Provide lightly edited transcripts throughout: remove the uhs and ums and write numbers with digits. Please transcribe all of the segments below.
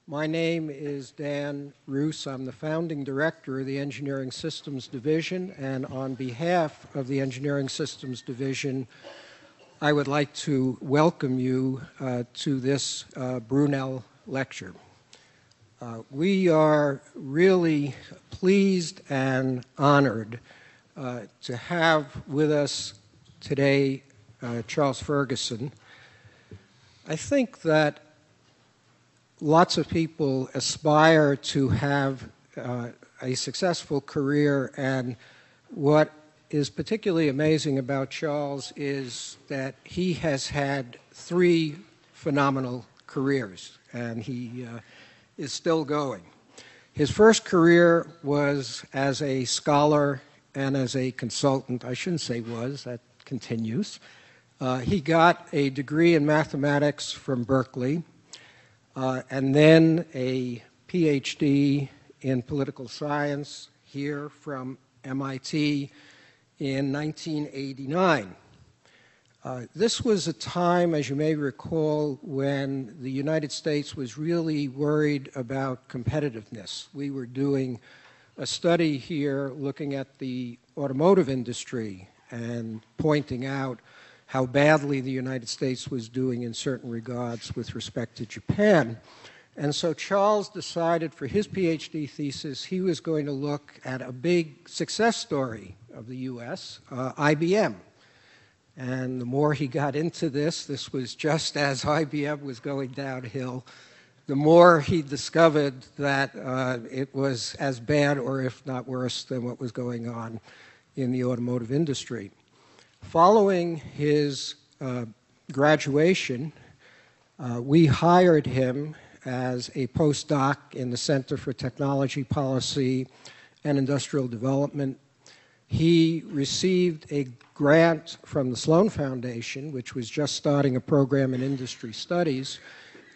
My name is Dan Roos. I'm the founding director of the Engineering Systems Division, and on behalf of the Engineering Systems Division, I would like to welcome you to this Brunel lecture. We are really pleased and honored to have with us today Charles Ferguson. I think that lots of people aspire to have a successful career, and what is particularly amazing about Charles is that he has had three phenomenal careers, and he is still going. His first career was as a scholar and as a consultant. I shouldn't say was, that continues. He got a degree in mathematics from Berkeley, and then a PhD in political science here from MIT in 1989. This was a time, as you may recall, when the United States was really worried about competitiveness. We were doing a study here looking at the automotive industry and pointing out how badly the United States was doing in certain regards with respect to Japan. And so Charles decided for his PhD thesis he was going to look at a big success story of the U.S., IBM. And the more he got into this was just as IBM was going downhill, the more he discovered that it was as bad, or if not worse, than what was going on in the automotive industry. Following his graduation, we hired him as a postdoc in the Center for Technology Policy and Industrial Development. He received a grant from the Sloan Foundation, which was just starting a program in industry studies,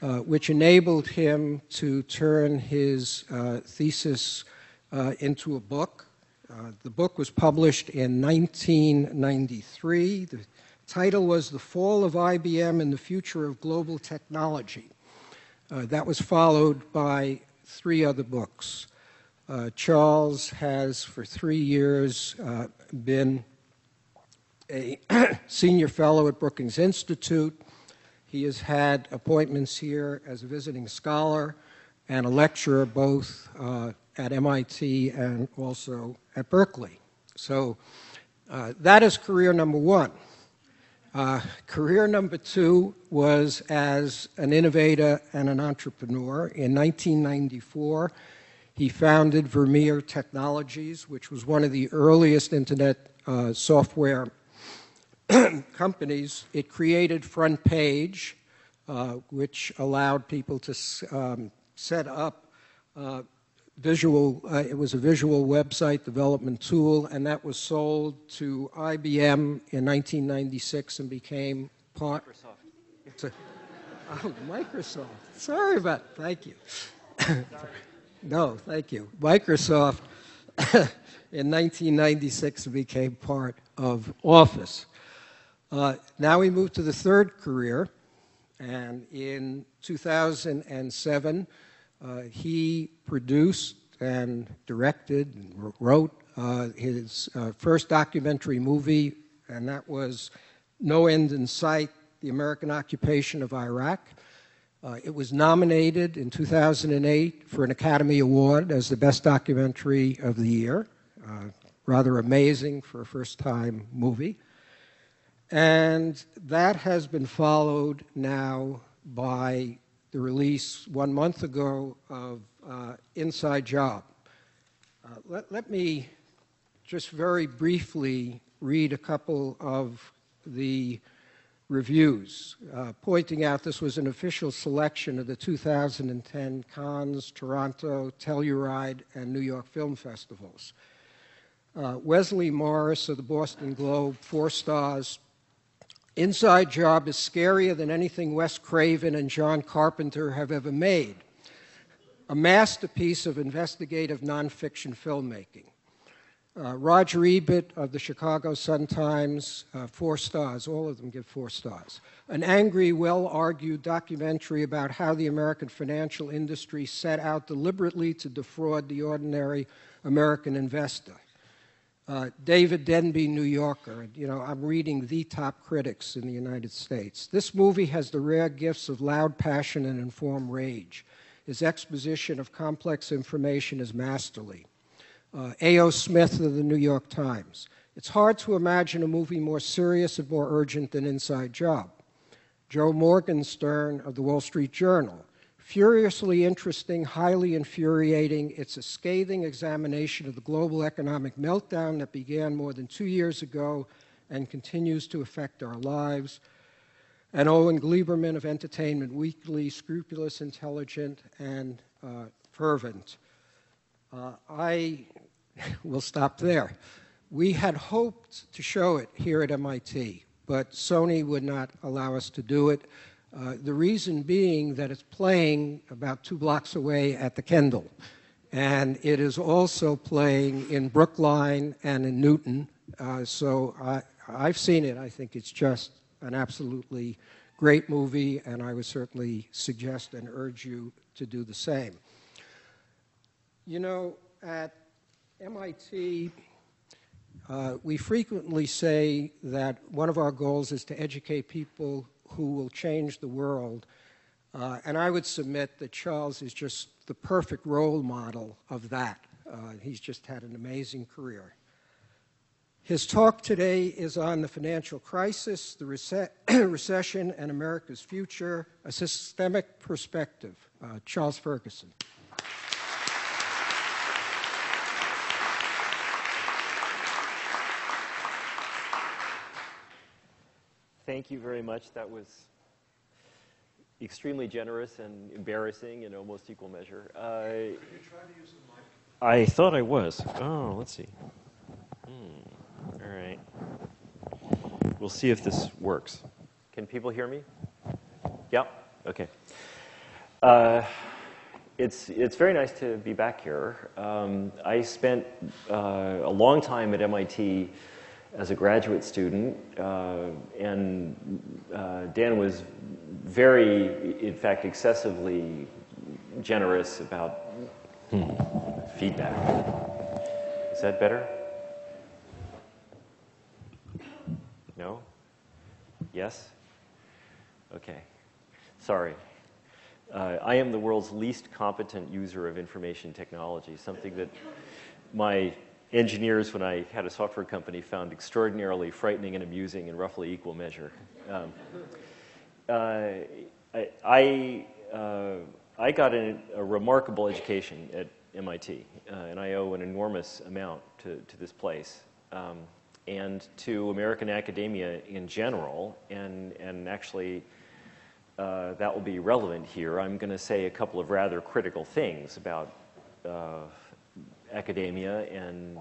which enabled him to turn his thesis into a book. The book was published in 1993. The title was The Fall of IBM and the Future of Global Technology. That was followed by three other books. Charles has, for 3 years, been a senior fellow at Brookings Institute. He has had appointments here as a visiting scholar and a lecturer, both at MIT and also at Berkeley. So that is career number one. Career number two was as an innovator and an entrepreneur. In 1994, he founded Vermeer Technologies, which was one of the earliest internet software companies. It created Front Page, which allowed people to set up it was a visual website development tool, and that was sold to IBM in 1996 and became part... Microsoft. Microsoft. Sorry about it. Thank you. No, thank you. Microsoft in 1996 became part of Office. Now we move to the third career, and in 2007, he produced and directed and wrote his first documentary movie, and that was No End in Sight, The American Occupation of Iraq. It was nominated in 2008 for an Academy Award as the best documentary of the year. Rather amazing for a first-time movie. And that has been followed now by the release 1 month ago of Inside Job. Let me just very briefly read a couple of the reviews, pointing out this was an official selection of the 2010 Cannes, Toronto, Telluride, and New York Film Festivals. Wesley Morris of the Boston Globe, 4 stars. Inside Job is scarier than anything Wes Craven and John Carpenter have ever made. A masterpiece of investigative nonfiction filmmaking. Roger Ebert of the Chicago Sun-Times, 4 stars. All of them give 4 stars. An angry, well-argued documentary about how the American financial industry set out deliberately to defraud the ordinary American investor. David Denby, New Yorker. You know, I'm reading the top critics in the United States. This movie has the rare gifts of loud passion and informed rage. His exposition of complex information is masterly. A.O. Smith of the New York Times. It's hard to imagine a movie more serious and more urgent than Inside Job. Joe Morgenstern of the Wall Street Journal. Furiously interesting, highly infuriating. It's a scathing examination of the global economic meltdown that began more than 2 years ago and continues to affect our lives. And Owen Gleiberman of Entertainment Weekly, scrupulous, intelligent, and fervent. I will stop there. We had hoped to show it here at MIT, but Sony would not allow us to do it. The reason being that it's playing about 2 blocks away at the Kendall. And it is also playing in Brookline and in Newton. So I've seen it. I think it's just an absolutely great movie, and I would certainly suggest and urge you to do the same. You know, at MIT, we frequently say that one of our goals is to educate people who will change the world. And I would submit that Charles is just the perfect role model of that. He's just had an amazing career. His talk today is on the financial crisis, the recession, and America's future, a systemic perspective. Charles Ferguson. Thank you very much. That was extremely generous and embarrassing in almost equal measure. Did you try to use the mic? I thought I was. Oh, let's see. All right. We'll see if this works. Can people hear me? Yeah? Okay. It's very nice to be back here. I spent a long time at MIT as a graduate student, and Dan was very, in fact, excessively generous about feedback. Is that better? No? Yes? Okay. Sorry. I am the world's least competent user of information technology, something that my engineers, when I had a software company, found extraordinarily frightening and amusing in roughly equal measure. I got a remarkable education at MIT, and I owe an enormous amount to this place and to American academia in general, and actually that will be relevant here. I'm going to say a couple of rather critical things about academia and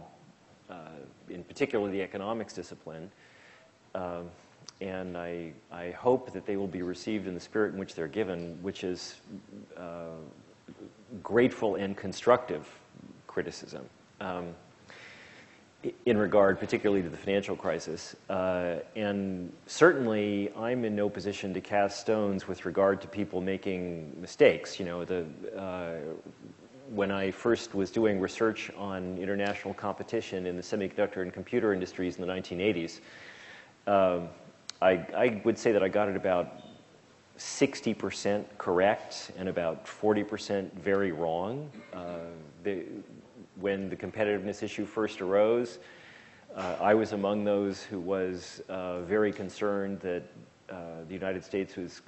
in particular the economics discipline, and I hope that they will be received in the spirit in which they're given, which is grateful and constructive criticism in regard particularly to the financial crisis. And certainly I'm in no position to cast stones with regard to people making mistakes. You know, when I first was doing research on international competition in the semiconductor and computer industries in the 1980s, I would say that I got it about 60% correct and about 40% very wrong. When the competitiveness issue first arose, I was among those who was very concerned that the United States was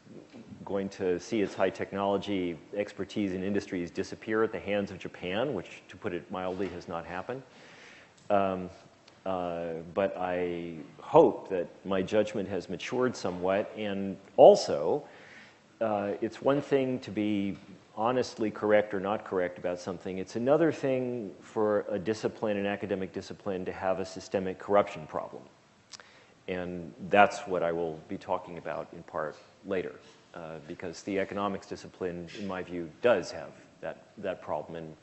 going to see its high technology expertise in industries disappear at the hands of Japan, which, to put it mildly, has not happened. But I hope that my judgment has matured somewhat, and also it's one thing to be honestly correct or not correct about something. It's another thing for a discipline, an academic discipline, to have a systemic corruption problem. And that's what I will be talking about in part later, because the economics discipline, in my view, does have that problem. And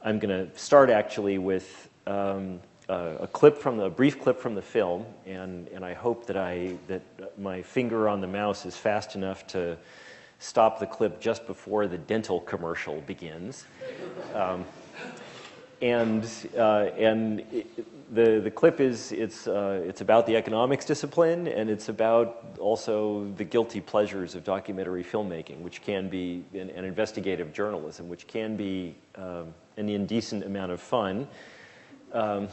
I'm going to start actually with a brief clip from the film, and I hope that my finger on the mouse is fast enough to stop the clip just before the dental commercial begins. The clip it's about the economics discipline, and it's about also the guilty pleasures of documentary filmmaking, which can be an investigative journalism, which can be an indecent amount of fun. Well,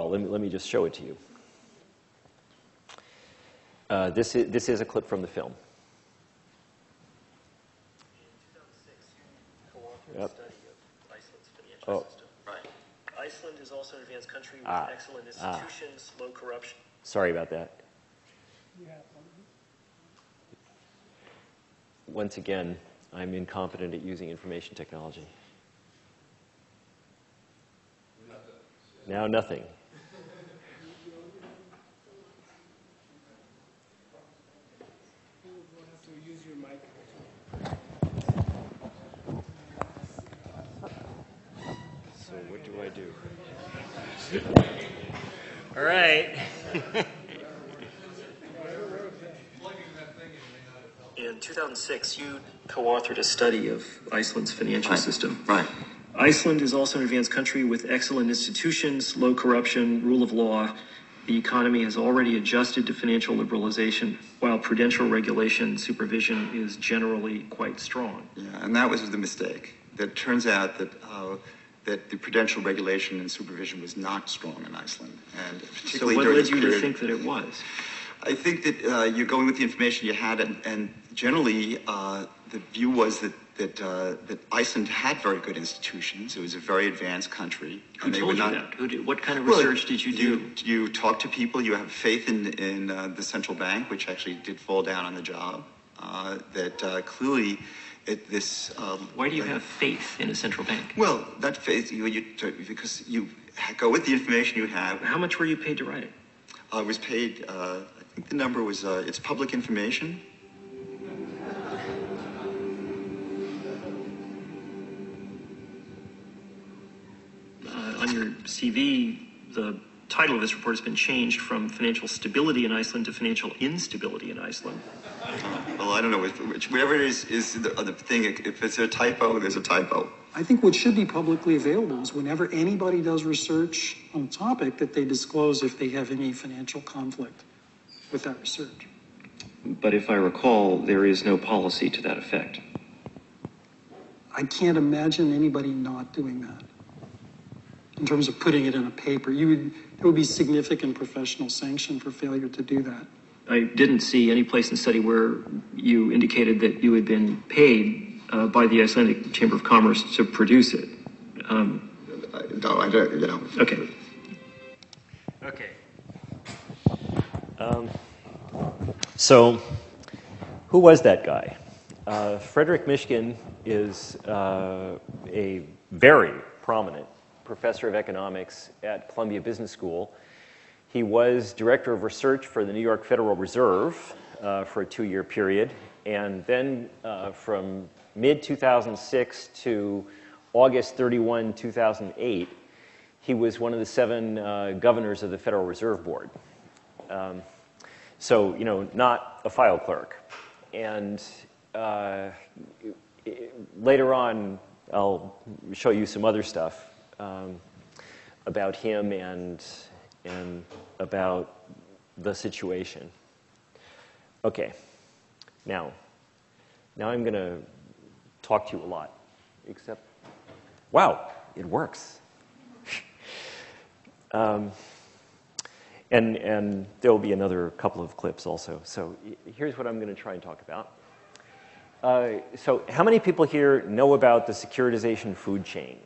let me just show it to you. This is a clip from the film. Yep. Study of Iceland's financial system. Right. Iceland is also an advanced country with excellent institutions, low corruption. Sorry about that. Once again, I'm incompetent at using information technology. Now nothing. So what do I do? All right. In 2006, you co-authored a study of Iceland's financial system. Right. Iceland is also an advanced country with excellent institutions, low corruption, rule of law. The economy has already adjusted to financial liberalization, while prudential regulation supervision is generally quite strong. Yeah, and that was the mistake. That turns out that that the prudential regulation and supervision was not strong in Iceland, and So particularly what during led this you to period. think that it was? I think that you're going with the information you had, and generally the view was that Iceland had very good institutions. It was a very advanced country. Who and they told were you not, that? What kind of Well, research did you do? You talk to people. You have faith in the central bank, which actually did fall down on the job. Clearly, Why do you have faith in a central bank? Well, that faith because you go with the information you have. How much were you paid to write it? I was paid. I think the number was. It's public information. On your CV, the title of this report has been changed from Financial Stability in Iceland to Financial Instability in Iceland. Well, I don't know whatever it is the thing. If it's a typo, there's a typo. I think what should be publicly available is whenever anybody does research on a topic that they disclose if they have any financial conflict with that research. But if I recall, there is no policy to that effect. I can't imagine anybody not doing that. In terms of putting it in a paper, there would be significant professional sanction for failure to do that. I didn't see any place in the study where you indicated that you had been paid by the Icelandic Chamber of Commerce to produce it. No, I don't. You know. Okay. Okay. So, who was that guy? Frederick Mishkin is a very prominent professor of economics at Columbia Business School. He was director of research for the New York Federal Reserve for a 2-year period, and then from mid-2006 to August 31, 2008, he was one of the 7 governors of the Federal Reserve Board. So, you know, not a file clerk. And later on, I'll show you some other stuff about him and about the situation. Okay, now I'm going to talk to you a lot, except, wow, it works. And there will be another couple of clips also. So here's what I'm going to try and talk about. So how many people here know about the securitization food chain?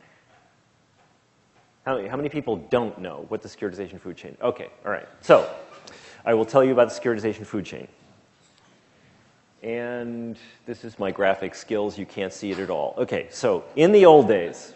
How many people don't know what the securitization food chain? Okay, all right. So I will tell you about the securitization food chain. And this is my graphic skills. You can't see it at all. Okay, so in the old days,